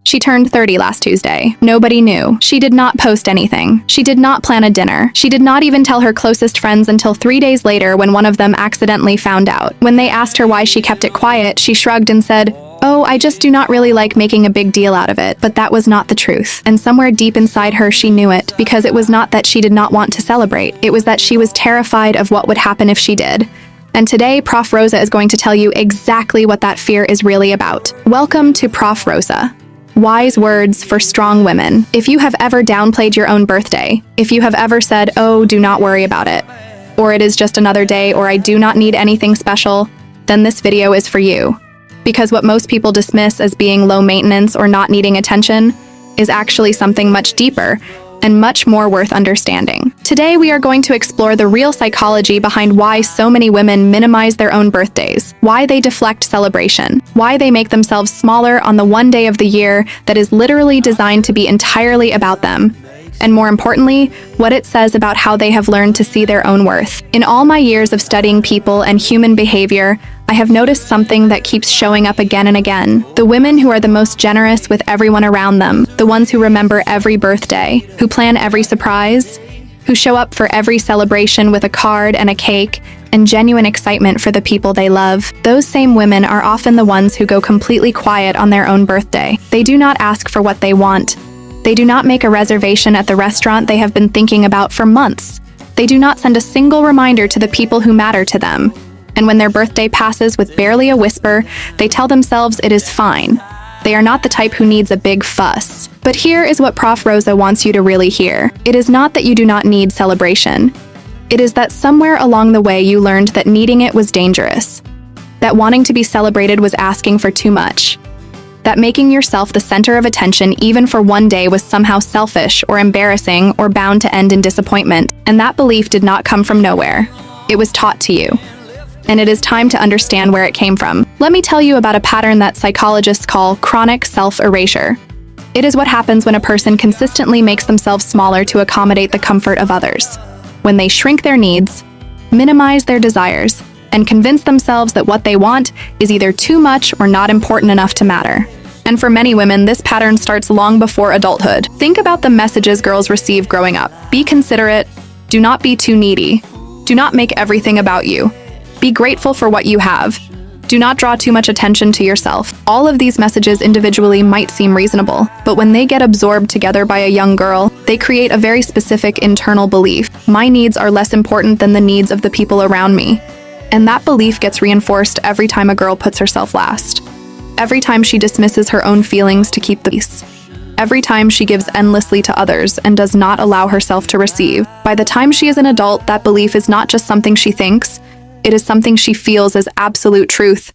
She turned 30 last Tuesday. Nobody knew. She did not post anything. She did not plan a dinner. She did not even tell her closest friends until 3 days later when one of them accidentally found out. When they asked her why she kept it quiet, she shrugged and said, "Oh, I just do not really like making a big deal out of it." But that was not the truth. And somewhere deep inside her, she knew it, because it was not that she did not want to celebrate. It was that she was terrified of what would happen if she did. And today, Prof Rosa is going to tell you exactly what that fear is really about. Welcome to Prof Rosa. Wise words for strong women. If you have ever downplayed your own birthday, if you have ever said, "Oh, do not worry about it," or "It is just another day," or "I do not need anything special," then this video is for you. Because what most people dismiss as being low maintenance or not needing attention is actually something much deeper and much more worth understanding. Today, we are going to explore the real psychology behind why so many women minimize their own birthdays, why they deflect celebration, why they make themselves smaller on the one day of the year that is literally designed to be entirely about them, and more importantly, what it says about how they have learned to see their own worth. In all my years of studying people and human behavior, I have noticed something that keeps showing up again and again. The women who are the most generous with everyone around them, the ones who remember every birthday, who plan every surprise, who show up for every celebration with a card and a cake, and genuine excitement for the people they love. Those same women are often the ones who go completely quiet on their own birthday. They do not ask for what they want. They do not make a reservation at the restaurant they have been thinking about for months. They do not send a single reminder to the people who matter to them. And when their birthday passes with barely a whisper, they tell themselves it is fine. They are not the type who needs a big fuss. But here is what Prof Rosa wants you to really hear. It is not that you do not need celebration. It is that somewhere along the way you learned that needing it was dangerous. That wanting to be celebrated was asking for too much. That making yourself the center of attention even for one day was somehow selfish or embarrassing or bound to end in disappointment. And that belief did not come from nowhere. It was taught to you. And it is time to understand where it came from. Let me tell you about a pattern that psychologists call chronic self-erasure. It is what happens when a person consistently makes themselves smaller to accommodate the comfort of others. When they shrink their needs, minimize their desires, and convince themselves that what they want is either too much or not important enough to matter. And for many women, this pattern starts long before adulthood. Think about the messages girls receive growing up. Be considerate. Do not be too needy. Do not make everything about you. Be grateful for what you have. Do not draw too much attention to yourself. All of these messages individually might seem reasonable, but when they get absorbed together by a young girl, they create a very specific internal belief. My needs are less important than the needs of the people around me. And that belief gets reinforced every time a girl puts herself last. Every time she dismisses her own feelings to keep the peace. Every time she gives endlessly to others and does not allow herself to receive. By the time she is an adult, that belief is not just something she thinks, it is something she feels as absolute truth.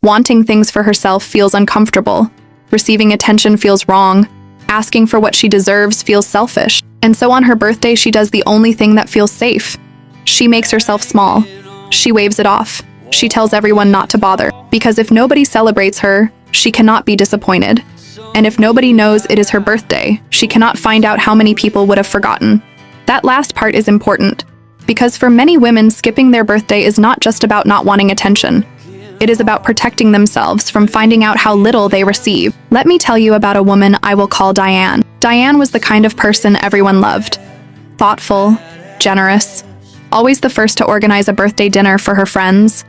Wanting things for herself feels uncomfortable. Receiving attention feels wrong. Asking for what she deserves feels selfish. And so on her birthday, she does the only thing that feels safe. She makes herself small. She waves it off. She tells everyone not to bother. Because if nobody celebrates her, she cannot be disappointed. And if nobody knows it is her birthday, she cannot find out how many people would have forgotten. That last part is important. Because for many women, skipping their birthday is not just about not wanting attention. It is about protecting themselves from finding out how little they receive. Let me tell you about a woman I will call Diane. Diane was the kind of person everyone loved. Thoughtful, generous, always the first to organize a birthday dinner for her friends.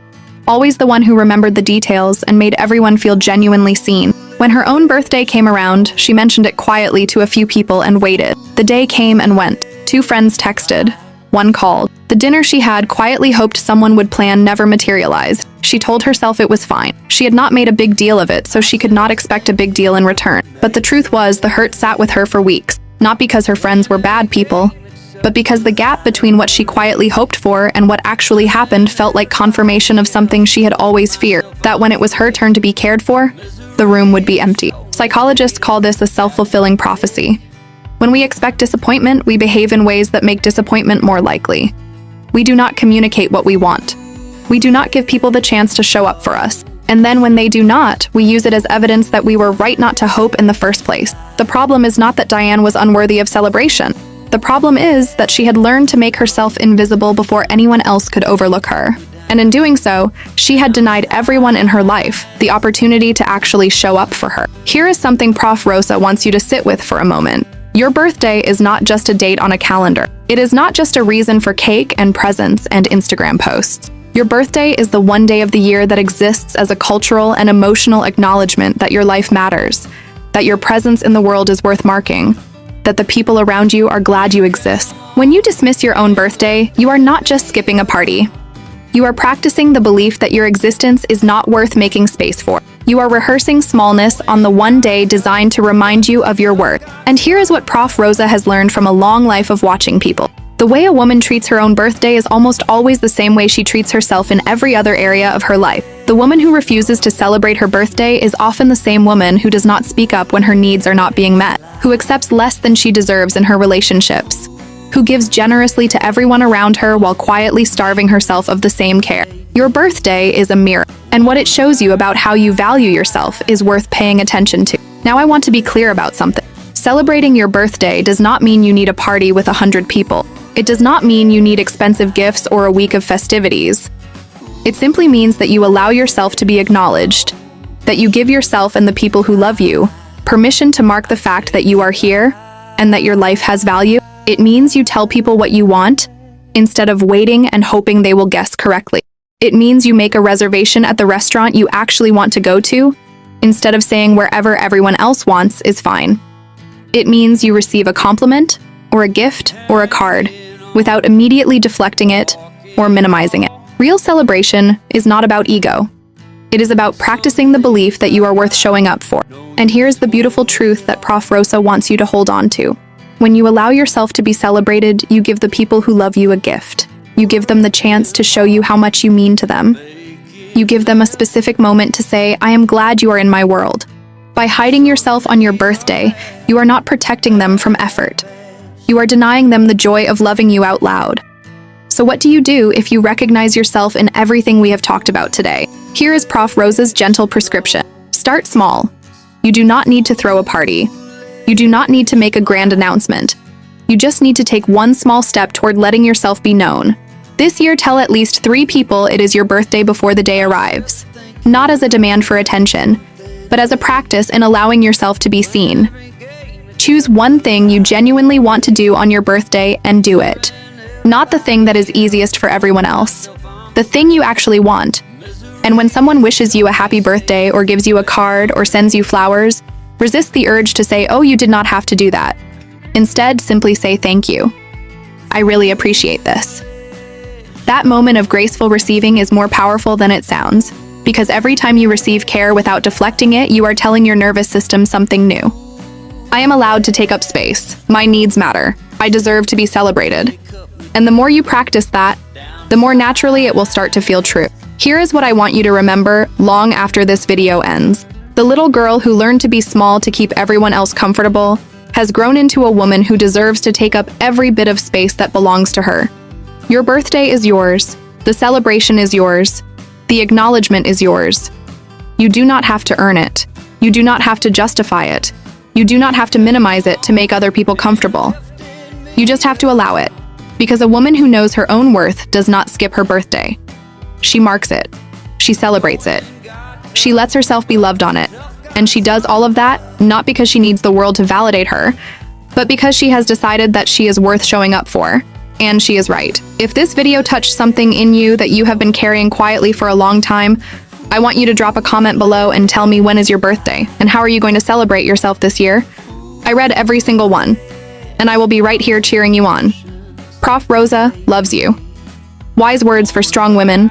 Always the one who remembered the details and made everyone feel genuinely seen. When her own birthday came around, she mentioned it quietly to a few people and waited. The day came and went. 2 friends texted. 1 called. The dinner she had quietly hoped someone would plan never materialized. She told herself it was fine. She had not made a big deal of it, so she could not expect a big deal in return. But the truth was, the hurt sat with her for weeks. Not because her friends were bad people, but because the gap between what she quietly hoped for and what actually happened felt like confirmation of something she had always feared, that when it was her turn to be cared for, the room would be empty. Psychologists call this a self-fulfilling prophecy. When we expect disappointment, we behave in ways that make disappointment more likely. We do not communicate what we want. We do not give people the chance to show up for us. And then when they do not, we use it as evidence that we were right not to hope in the first place. The problem is not that Diane was unworthy of celebration. The problem is that she had learned to make herself invisible before anyone else could overlook her. And in doing so, she had denied everyone in her life the opportunity to actually show up for her. Here is something Prof Rosa wants you to sit with for a moment. Your birthday is not just a date on a calendar. It is not just a reason for cake and presents and Instagram posts. Your birthday is the one day of the year that exists as a cultural and emotional acknowledgement that your life matters, that your presence in the world is worth marking, that the people around you are glad you exist. When you dismiss your own birthday, you are not just skipping a party. You are practicing the belief that your existence is not worth making space for. You are rehearsing smallness on the one day designed to remind you of your worth. And here is what Prof Rosa has learned from a long life of watching people. The way a woman treats her own birthday is almost always the same way she treats herself in every other area of her life. The woman who refuses to celebrate her birthday is often the same woman who does not speak up when her needs are not being met, who accepts less than she deserves in her relationships, who gives generously to everyone around her while quietly starving herself of the same care. Your birthday is a mirror, and what it shows you about how you value yourself is worth paying attention to. Now I want to be clear about something. Celebrating your birthday does not mean you need a party with 100 people. It does not mean you need expensive gifts or a week of festivities. It simply means that you allow yourself to be acknowledged, that you give yourself and the people who love you permission to mark the fact that you are here and that your life has value. It means you tell people what you want instead of waiting and hoping they will guess correctly. It means you make a reservation at the restaurant you actually want to go to instead of saying wherever everyone else wants is fine. It means you receive a compliment or a gift or a card without immediately deflecting it or minimizing it. Real celebration is not about ego. It is about practicing the belief that you are worth showing up for. And here's the beautiful truth that Prof Rosa wants you to hold on to. When you allow yourself to be celebrated, you give the people who love you a gift. You give them the chance to show you how much you mean to them. You give them a specific moment to say, I am glad you are in my world. By hiding yourself on your birthday, you are not protecting them from effort. You are denying them the joy of loving you out loud. So what do you do if you recognize yourself in everything we have talked about today? Here is Prof Rosa's gentle prescription. Start small. You do not need to throw a party. You do not need to make a grand announcement. You just need to take one small step toward letting yourself be known. This year, tell at least 3 people it is your birthday before the day arrives. Not as a demand for attention, but as a practice in allowing yourself to be seen. Choose one thing you genuinely want to do on your birthday and do it. Not the thing that is easiest for everyone else. The thing you actually want. And when someone wishes you a happy birthday or gives you a card or sends you flowers, resist the urge to say, oh, you did not have to do that. Instead, simply say thank you. I really appreciate this. That moment of graceful receiving is more powerful than it sounds, because every time you receive care without deflecting it, you are telling your nervous system something new. I am allowed to take up space. My needs matter. I deserve to be celebrated. And the more you practice that, the more naturally it will start to feel true. Here is what I want you to remember long after this video ends. The little girl who learned to be small to keep everyone else comfortable has grown into a woman who deserves to take up every bit of space that belongs to her. Your birthday is yours. The celebration is yours. The acknowledgement is yours. You do not have to earn it. You do not have to justify it. You do not have to minimize it to make other people comfortable. You just have to allow it. Because a woman who knows her own worth does not skip her birthday. She marks it. She celebrates it. She lets herself be loved on it. And she does all of that not because she needs the world to validate her, but because she has decided that she is worth showing up for. And she is right. If this video touched something in you that you have been carrying quietly for a long time, I want you to drop a comment below and tell me when is your birthday and how are you going to celebrate yourself this year. I read every single one, and I will be right here cheering you on. Prof Rosa loves you. Wise words for strong women.